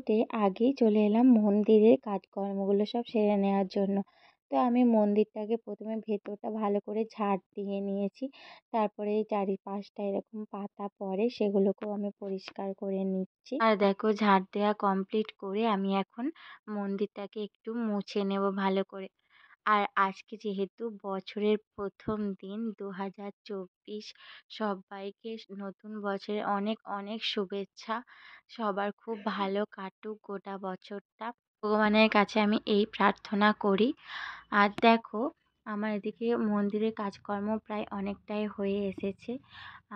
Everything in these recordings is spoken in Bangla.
উঠে আগেই চলে এলাম মন্দিরের কাজকর্মগুলো সব সেরে নেওয়ার জন্য। তো আমি মন্দিরটাকে প্রথমে ভেতরটা ভালো করে ঝাড় দিয়ে নিয়েছি। তারপরে এই চারিপাশটা এরকম পাতা পড়ে সেগুলোকেও আমি পরিষ্কার করে নিচ্ছি। আর দেখো ঝাড় দেওয়া কমপ্লিট করে আমি এখন মন্দিরটাকে একটু মুছে নেব ভালো করে। আর আজকে যেহেতু বছরের প্রথম দিন ২০২৪, সব্বাইকে নতুন বছরের অনেক অনেক শুভেচ্ছা। সবার খুব ভালো কাটুক গোটা বছরটা। ভগবানের কাছে আমি এই প্রার্থনা করি। আর দেখো আমার এদিকে মন্দিরের কাজকর্ম প্রায় অনেকটাই হয়ে এসেছে।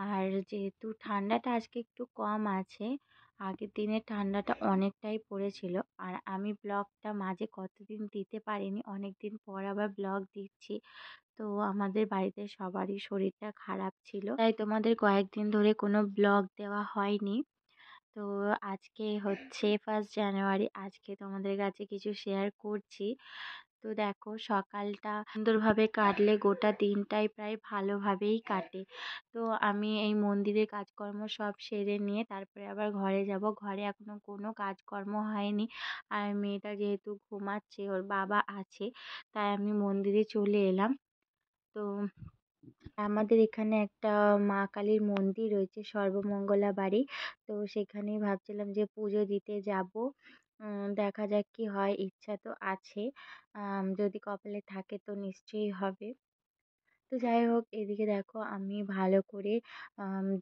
আর যেহেতু ঠান্ডাটা আজকে একটু কম আছে, আগের দিনের ঠান্ডাটা অনেকটাই পড়েছিল। আর আমি ব্লগটা মাঝে কতদিন দিতে পারিনি, অনেক দিন পর আবার ব্লগ দিচ্ছি। তো আমাদের বাড়িতে সবারই শরীরটা খারাপ ছিল, তাই তোমাদের কয়েকদিন ধরে কোনো ব্লগ দেওয়া হয়নি। তো আজকে হচ্ছে 1 জানুয়ারি, আজকে তোমাদের কাছে কিছু শেয়ার করছি। তো দেখো সকালটা সুন্দরভাবে কাটলে গোটা দিনটাই প্রায় ভালোভাবেই কাটে। তো আমি এই মন্দিরের কাজকর্ম সব সেরে নিয়ে তারপরে আবার ঘরে যাব। ঘরে এখনো কোনো কাজকর্ম হয়নি। আর মেয়েটা যেহেতু ঘুমাচ্ছে, ওর বাবা আছে, তাই আমি মন্দিরে চলে এলাম। তো আমাদের এখানে একটা মা কালীর মন্দির রয়েছে, সর্বমঙ্গলা বাড়ি। তো সেখানেই ভাবছিলাম যে পুজো দিতে যাব। দেখা যাক কি হয়, ইচ্ছা তো আছে। যদি কপালে থাকে তো নিশ্চয়ই হবে। তো যাই হোক, এদিকে দেখো আমি ভালো করে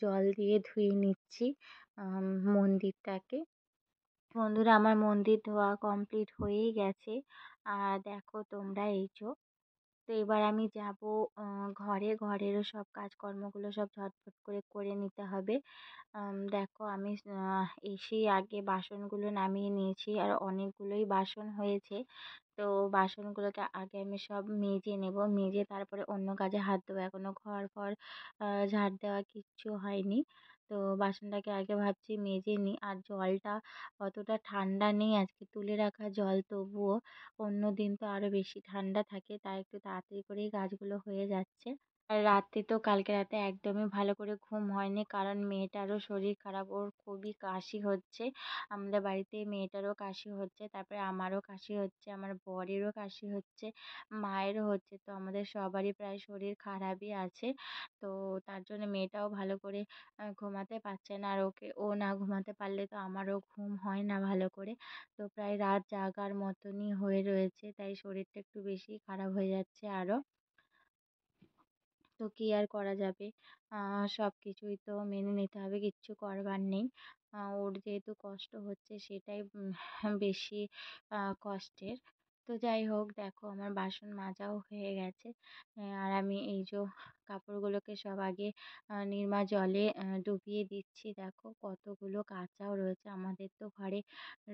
জল দিয়ে ধুয়ে নিচ্ছি আম মন্দিরটাকে। বন্ধুরা, আমার মন্দির ধোয়া কমপ্লিট হয়েই গেছে। আর দেখো তোমরা তো এবার আমি যাব ঘরে। ঘরেরও সব কাজকর্মগুলো সব ঝটফট করে করে নিতে হবে। দেখো আমি এসেই আগে বাসনগুলো নামিয়ে নিয়েছি, আর অনেকগুলোই বাসন হয়েছে। তো বাসনগুলোকে আগে আমি সব মেজে নেব, মেজে তারপরে অন্য কাজে হাত দেবো। এখনও ঘর ঝাড় দেওয়া কিচ্ছু হয়নি। তো বাসনটাকে আগে ভাবছি মেজে নিই। আর জলটা অতটা ঠান্ডা নেই আজকে, তুলে রাখা জল, তবুও অন্য দিন তো আরও বেশি ঠান্ডা থাকে, তাই একটু তাড়াতাড়ি করেই কাজগুলো হয়ে যাচ্ছে। আর রাতে তো কালকে রাতে একদমই ভালো করে ঘুম হয়নি, কারণ মেয়েটারও শরীর খারাপ, ওর খুবই কাশি হচ্ছে। আমাদের বাড়িতে মেয়েটারও কাশি হচ্ছে, তারপরে আমারও কাশি হচ্ছে, আমার বরেরও কাশি হচ্ছে, মায়েরও হচ্ছে। তো আমাদের সবারই প্রায় শরীর খারাপই আছে। তো তার জন্য মেয়েটাও ভালো করে ঘুমাতে পারছে না। আর ও না ঘুমাতে পারলে তো আমারও ঘুম হয় না ভালো করে। তো প্রায় রাত জাগার মতনই হয়ে রয়েছে, তাই শরীরটা একটু বেশিই খারাপ হয়ে যাচ্ছে আরও। তো কী আর করা যাবে, সব কিছুই তো মেনে নিতে হবে, কিচ্ছু করবার নেই। ওর যেহেতু কষ্ট হচ্ছে সেটাই বেশি কষ্টের। তো যাই হোক, দেখো আমার বাসন মাজাও হয়ে গেছে। আর আমি এই কাপড়গুলোকে সব আগে নিরমা জলে ডুবিয়ে দিচ্ছি। দেখো কতগুলো কাচাও রয়েছে, আমাদের তো ঘরে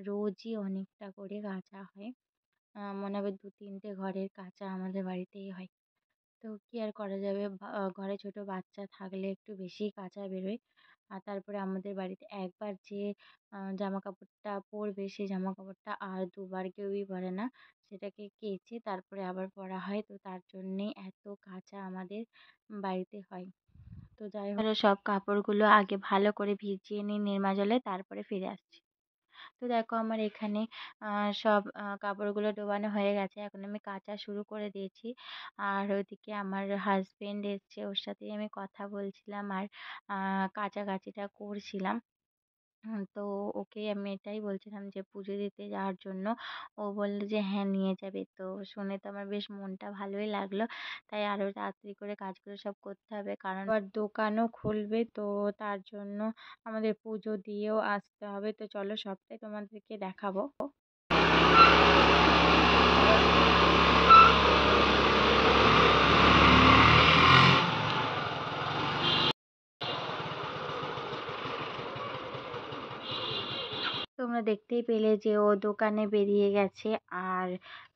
রোজই অনেকটা করে কাচা হয়। মনে হবে ২-৩টে ঘরের কাচা আমাদের বাড়িতেই হয়। তো কী আর করা যাবে, ঘরে ছোট বাচ্চা থাকলে একটু বেশিই কাচা বেরোয়। আর তারপরে আমাদের বাড়িতে একবার যে জামাকাপড়টা পরবে, সেই জামাকাপড়টা আর দুবার কেউই পরে না। সেটাকে কেচে তারপরে আবার পরা হয়। তো তার জন্যেই এত কাচা আমাদের বাড়িতে হয়। তো যাই হোক, সব কাপড়গুলো আগে ভালো করে ভিজিয়ে নিই নিরমা জলে, তারপরে ফিরে আসছি। তো দেখো আমার এখানে সব কাপড়গুলো ডোবানো হয়ে গেছে। এখন আমি কাচা শুরু করে দিয়েছি। আর ওইদিকে আমার হাসবেন্ড এসছে, ওর সাথেই আমি কথা বলছিলাম আর কাচাকাচিটা করছিলাম। তো ওকে আমি এটাই বলছিলাম যে পুজো দিতে যাওয়ার জন্য। ও বলল যে হ্যাঁ নিয়ে যাবে। তো শুনে তো আমার বেশ মনটা ভালোই লাগলো। তাই আরও তাড়াতাড়ি করে কাজগুলো সব করতে হবে, কারণ আবার দোকানও খুলবে। তো তার জন্য আমাদের পুজো দিয়েও আসতে হবে। তো চলো সবটাই তোমাদেরকে দেখাবো। তোমরা দেখতেই পেলে যে ও দোকানে বেরিয়ে গেছে। আর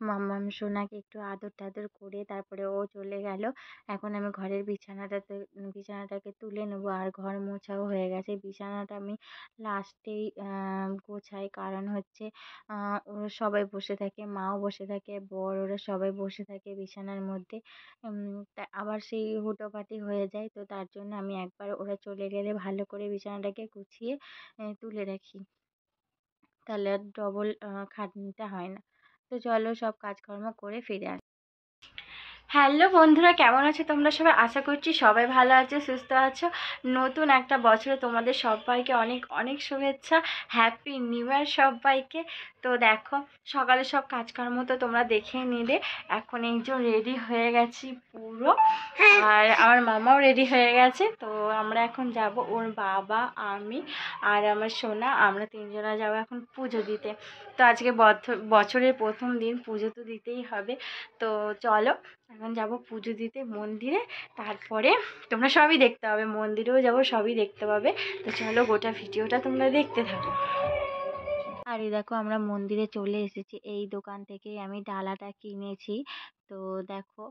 মাম্মাম সোনাকে একটু আদর টাদর করে তারপরে ও চলে গেল। এখন আমি ঘরের বিছানাটাকে তুলে নেবো। আর ঘর মোছাও হয়ে গেছে, বিছানাটা আমি লাস্টেই গোছাই, কারণ হচ্ছে ওরা সবাই বসে থাকে, মাও বসে থাকে, বর, ওরা সবাই বসে থাকে বিছানার মধ্যে। তা আবার সেই হুটোপাটি হয়ে যায়। তো তার জন্য আমি একবার ওরা চলে গেলে ভালো করে বিছানাটাকে গুছিয়ে তুলে রাখি। তাহলে আর ডবল খাটনিটা হয় না। তো চলো সব কাজকর্ম করে ফিরে আসি। হ্যালো বন্ধুরা, কেমন আছো তোমরা সবাই? আশা করছি সবাই ভালো আছো, সুস্থ আছো। নতুন একটা বছরে তোমাদের সবাইকে অনেক অনেক শুভেচ্ছা। হ্যাপি নিউ ইয়ার সবাইকে। তো দেখো, সকালে সব কাজকর্ম তো তোমরা দেখে নিলে। এখন এই যে রেডি হয়ে গেছি পুরো, আর আমার মামাও রেডি হয়ে গেছে। তো আমরা এখন যাব, ওর বাবা, আমি আর আমার সোনা, আমরা তিনজনা যাবো এখন পুজো দিতে। তো আজকে বছরের প্রথম দিন, পুজো তো দিতেই হবে। তো চলো এখন যাব পুজো দিতে মন্দিরে। তারপরে তোমরা সবই দেখতে পাবে, মন্দিরেও যাব, সবই দেখতে পাবে। তো চলো গোটা ভিডিওটা তোমরা দেখতে থাকো। আর এই দেখো, আমরা মন্দিরে চলে এসেছি। এই দোকান থেকেই আমি ডালাটা কিনেছি। তো দেখো,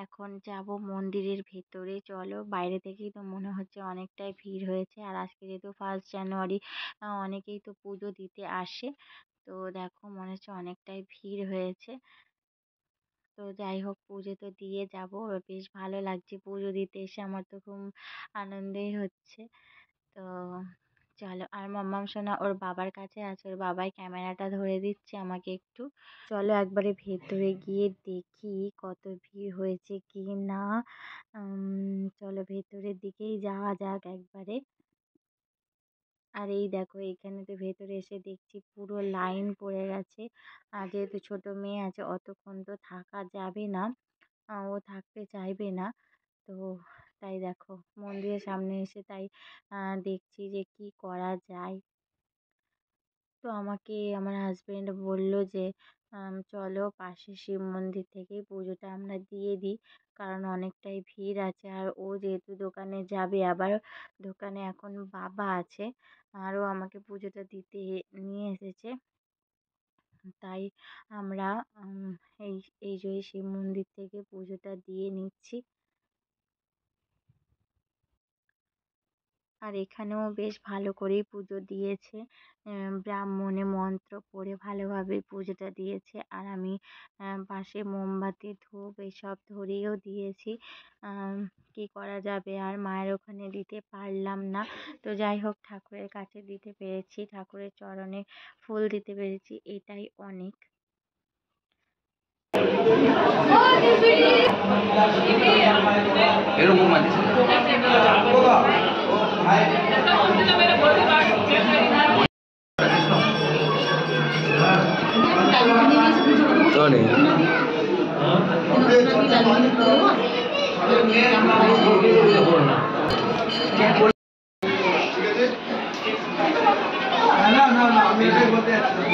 এখন যাব মন্দিরের ভেতরে। চলো, বাইরে থেকেই তো মনে হচ্ছে অনেকটাই ভিড় হয়েছে। আর আজকে যেহেতু 1 জানুয়ারি, অনেকেই তো পুজো দিতে আসে। তো দেখো, মনে হচ্ছে অনেকটাই ভিড় হয়েছে। তো যাই হোক, পুজো তো দিয়ে যাব। বেশ ভালো লাগছে পুজো দিতে এসে, আমার তো খুব আনন্দই হচ্ছে। তো চলো, আর মাম্মাম সোনা ওর বাবার কাছে আছে, ওর বাবাই ক্যামেরাটা ধরে দিচ্ছে আমাকে একটু। চলো একবারে ভেতরে গিয়ে দেখি কত ভিড় হয়েছে কি না। চলো ভেতরের দিকেই যাওয়া যাক একবারে। আর এই দেখো, এইখানে তো ভেতরে এসে দেখছি পুরো লাইন পড়ে গেছে। আর যেহেতু ছোট মেয়ে আছে, অতক্ষণ তো থাকা যাবে না, ও থাকতে চাইবে না। তো তাই দেখো, মন্দিরের সামনে এসে তাই দেখছি যে কি করা যায়। তো আমাকে আমার হাজবেন্ড বলল যে চলো পাশে শিব মন্দির থেকেই পুজোটা আমরা দিয়ে দিই, কারণ অনেকটাই ভিড় আছে। আর ও যেহেতু দোকানে যাবে, আবার দোকানে এখন বাবা আছে, আরও আমাকে পুজোটা দিতে নিয়ে এসেছে। তাই আমরা এই এই যে শিব মন্দির থেকে পুজোটা দিয়ে নিচ্ছি। আর এখানেও বেশ ভালো করেই পুজো দিয়েছে। ব্রাহ্মণে মন্ত্র পড়ে ভালোভাবে পুজোটা দিয়েছে। আর আমি পাশে মোমবাতি, ধূপ এসব ধরিয়েও দিয়েছি। কি করা যাবে, আর মায়ের ওখানে দিতে পারলাম না। তো যাই হোক, ঠাকুরের কাছে দিতে পেরেছি, ঠাকুরের চরণে ফুল দিতে পেরেছি, এটাই অনেক। এরকম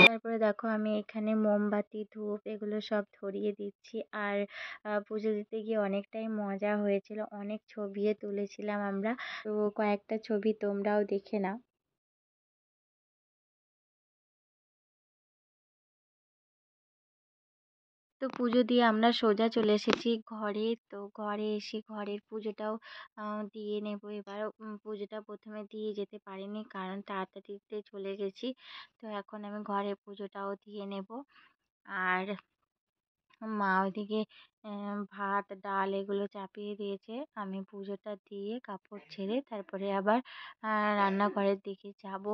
তারপরে দেখো, আমি এখানে মোমবাতি, ধূপ এগুলো সব ধরিয়ে দিচ্ছি। আর পুজো দিতে গিয়ে অনেকটাই মজা হয়েছিল, অনেক ছবিও তুলেছিলাম আমরা। তো কয়েকটা ছবি তোমরাও দেখে নাও। তো পুজো দিয়ে আমরা সোজা চলে এসেছি ঘরে। তো ঘরে এসে ঘরের পুজোটাও দিয়ে নেব এবার। পুজোটা প্রথমে দিয়ে যেতে পারিনি, কারণ তাড়াতাড়িতে চলে গেছি। তো এখন আমি ঘরের পুজোটাও দিয়ে নেব। আর মা ওইদিকে ভাত ডাল এগুলো চাপিয়ে দিয়েছে। আমি পুজোটা দিয়ে কাপড় ছেড়ে তারপরে আবার রান্নাঘরের দিকে যাব।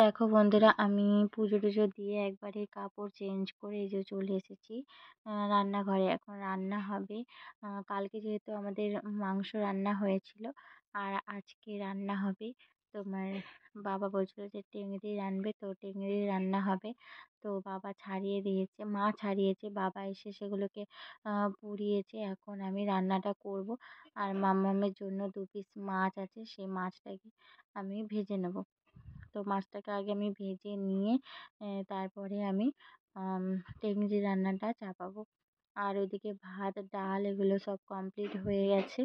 দেখো বন্ধুরা, আমি পুজো টুজো দিয়ে একবারে কাপড় চেঞ্জ করে এই যে চলে এসেছি রান্নাঘরে। এখন রান্না হবে। কালকে যেহেতু আমাদের মাংস রান্না হয়েছিল, আর আজকে রান্না হবে তোমার, বাবা বলছিল যে টেংরি রানবে, তো টেংরি রান্না হবে। তো বাবা ছাড়িয়ে দিয়েছে, মা ছাড়িয়েছে, বাবা এসে সেগুলোকে পুড়িয়েছে। এখন আমি রান্নাটা করব। আর মাম্মামের জন্য 2 পিস মাছ আছে, সেই মাছটাকে আমি ভেজে নেব। তো মাছটাকে আগে আমি ভেজে নিয়ে তারপরে আমি টেংরি রান্নাটা চাপাবো। আর ওইদিকে ভাত ডাল এগুলো সব কমপ্লিট হয়ে গেছে।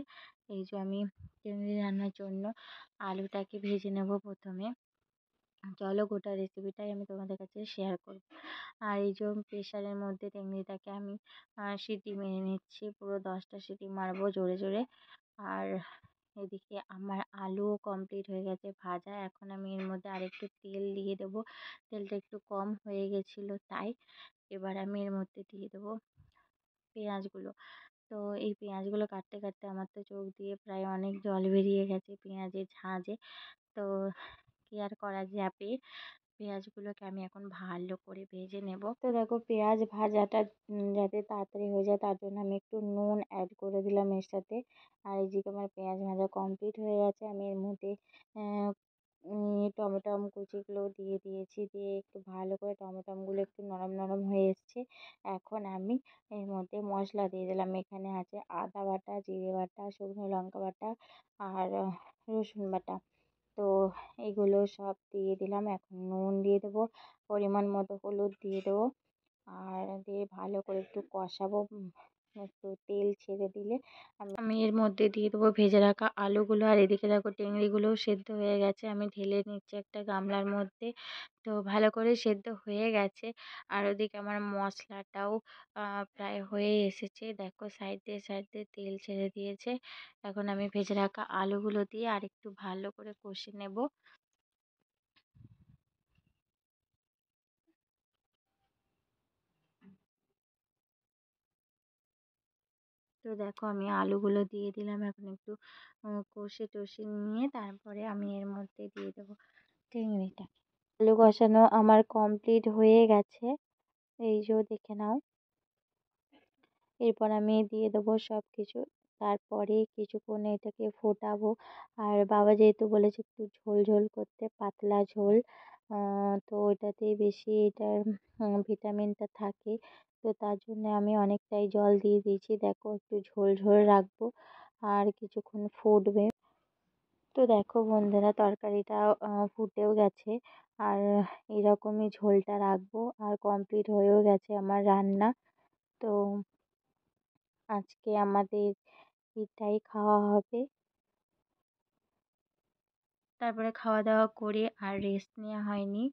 এই যে আমি টেংরি রান্নার জন্য আলুটাকে ভেজে নেব প্রথমে। চলো গোটা রেসিপিটাই আমি তোমাদের কাছে শেয়ার করব। আর এই যে প্রেশারের মধ্যে টেংরিটাকে আমি সিটি মেরে নিচ্ছি, পুরো 10টা সিটি মারবো জোরে জোরে। আর এদিকে আমার আলুও কমপ্লিট হয়ে গেছে ভাজা। এখন আমি এর মধ্যে আরেকটু তেল দিয়ে দেবো, তেলটা একটু কম হয়ে গেছিলো তাই। এবার আমি এর মধ্যে দিয়ে দেবো পেঁয়াজগুলো। তো এই পেঁয়াজগুলো কাটতে কাটতে আমার তো চোখ দিয়ে প্রায় অনেক জল বেরিয়ে গেছে পেঁয়াজের ঝাঁঝে। তো কি আর করা যাবে, পেঁয়াজগুলোকে আমি এখন ভালো করে ভেজে নেব। তো দেখো পেঁয়াজ ভাজাটা যাতে তাড়াতাড়ি হয়ে যায় তার জন্য আমি একটু নুন অ্যাড করে দিলাম এর সাথে। আর এদিকে আমার পেঁয়াজ ভাজা কমপ্লিট হয়ে গেছে। আমি এর মধ্যে টমেটম কুচিগুলো দিয়ে দিয়েছি, দিয়ে একটু ভালো করে টমেটমগুলো একটু নরম নরম হয়ে এসছে। এখন আমি এর মধ্যে মশলা দিয়ে দিলাম। এখানে আছে আদা বাটা, জিরে বাটা, শুকনো লঙ্কা বাটা আর রসুন বাটা। তো এগুলো সব দিয়ে দিলাম। এখন নুন দিয়ে দেবো, পরিমাণ মতো হলুদ দিয়ে দেবো, আর দিয়ে ভালো করে একটু কষাবো। একটু তেল ছেড়ে দিলে আমি এর মধ্যে দিয়ে দেবো ভেজে রাখা আলুগুলো। আর এদিকে দেখো চিংড়িগুলোও সেদ্ধ হয়ে গেছে, আমি ঢেলে নিচ্ছি একটা গামলার মধ্যে। তো ভালো করে সেদ্ধ হয়ে গেছে। আর ওদিকে আমার মশলাটাও প্রায় হয়ে এসেছে। দেখো সাইড দিয়ে সাইড দিয়ে তেল ছেড়ে দিয়েছে। এখন আমি ভেজে রাখা আলুগুলো দিয়ে আর একটু ভালো করে কষে নেব। তো দেখো আমি আলুগুলো দিয়ে দিলাম। এখন একটু কষে টষে নিয়ে তারপরে আমি এর মধ্যে দিয়ে দেবো চিংড়িটা। আলু কষানো আমার কমপ্লিট হয়ে গেছে, এই যে দেখে নাও। এরপর আমি দিয়ে দেবো সব কিছু, তারপরে কিছুক্ষণ এটাকে ফোটাবো। আর বাবা যেহেতু বলেছে একটু ঝোল ঝোল করতে, পাতলা ঝোল, তো ওইটাতেই বেশি এটার ভিটামিনটা থাকে। তো তার জন্য আমি অনেকটাই জল দিয়ে দিয়েছি। দেখো একটু ঝোল ঝোল রাখবো আর কিছুক্ষণ ফুটবে। তো দেখো বন্ধুরা তরকারিটা ফুটেও গেছে। আর এরকমই ঝোলটা রাখবো। আর কমপ্লিট হয়েও গেছে আমার রান্না। তো আজকে আমাদের এটাই খাওয়া হবে। তারপরে খাওয়া দাওয়া করে আর রেস্ট নেওয়া হয়নি।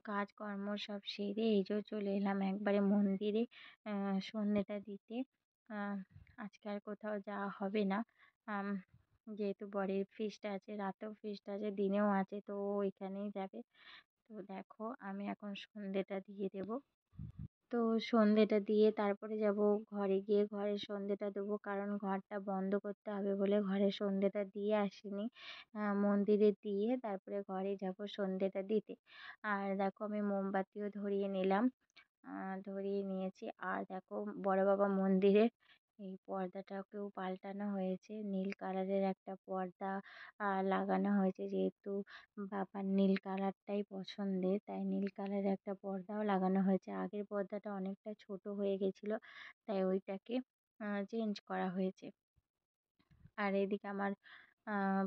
কাজকর্ম সব সেরে এই যে চলে এলাম একবারে মন্দিরে সন্ধ্যেটা দিতে। আজকে আর কোথাও যাওয়া হবে না, যেহেতু বরের ফিস্ট আছে, রাতেও ফিস্ট আছে, দিনেও আছে, তো ও ওইখানেই যাবে। তো দেখো আমি এখন সন্ধ্যেটা দিয়ে দেবো। তো সন্ধ্যেটা দিয়ে তারপরে যাব ঘরে, গিয়ে ঘরে সন্ধ্যেটা দেবো, কারণ ঘরটা বন্ধ করতে হবে বলে ঘরে সন্ধ্যেটা দিয়ে আসিনি। মন্দিরে দিয়ে তারপরে ঘরে যাব সন্ধ্যেটা দিতে। আর দেখো আমি মোমবাতিও ধরিয়ে নিলাম, ধরিয়ে নিয়েছি। আর দেখো বড় বাবা মন্দিরে এই পর্দাটাকেও পাল্টানো হয়েছে, নীল কালারের একটা পর্দা লাগানো হয়েছে। যেহেতু বাবার নীল কালারটাই পছন্দের, তাই নীল কালারের একটা পর্দাও লাগানো হয়েছে। আগের পর্দাটা অনেকটা ছোট হয়ে গেছিলো, তাই ওইটাকে চেঞ্জ করা হয়েছে। আর এদিকে আমার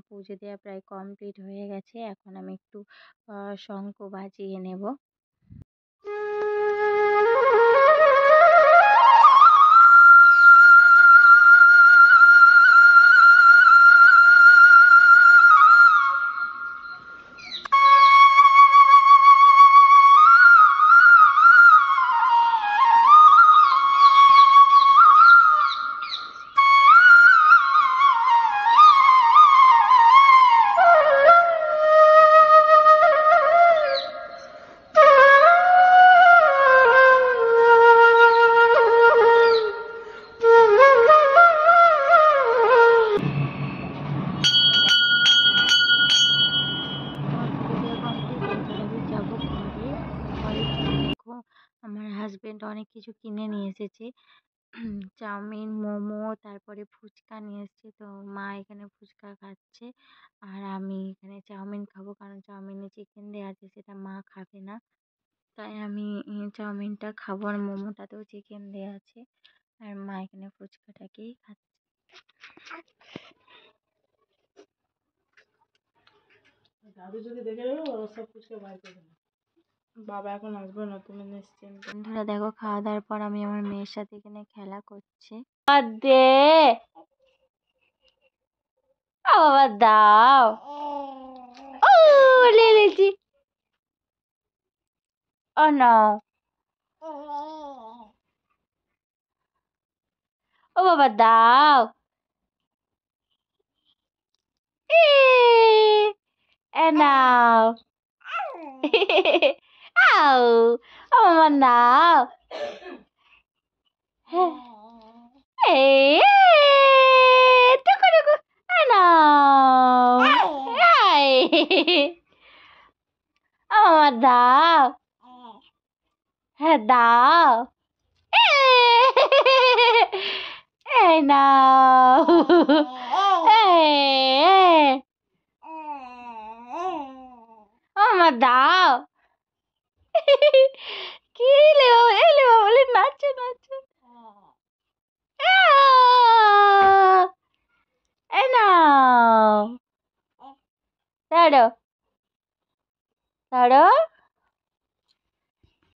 পুজো দেওয়া প্রায় কমপ্লিট হয়ে গেছে। এখন আমি একটু শঙ্খ বাজিয়ে নেব। আমার হাজবেন্ড অনেক কিছু কিনে নিয়ে এসেছে, চাউমিন, মোমো, তারপরে ফুচকা নিয়ে এসেছে। তো মা এখানে ফুচকা খাচ্ছে আর আমি এখানে চাউমিন খাবো, কারণ চাউমিনে চিকেন দেওয়া আছে, সেটা মা খাবে না। তাই আমি চাউমিনটা খাবো, আর মোমোটাতেও চিকেন দেওয়া আছে। আর মা এখানে ফুচকাটাকেই খাচ্ছে। দাদু যদি দেখে নেবে ওরা সব ফুচকা বার করে দেবে। বাবা এখন আসবে না, তুমি নিশ্চিন্ত। বন্ধুরা দেখো খাওয়া দাওয়ার পর আমি আমার মেয়ের সাথে এখানে খেলা করছি। দে বাবা দাও, ও লেলেছি, ও নাও, ও বাবা দাও, এ নাও। আউ ও মামা নাও হ্যাঁ এই টুকু টুকু নাও ও মামা দাও হ্যাঁ দাও এই নাও ও মামা দাও কি লে বাবা এলে বাবা বলে নাচো নাচো এই নাও ছাড়ো ছাড়ো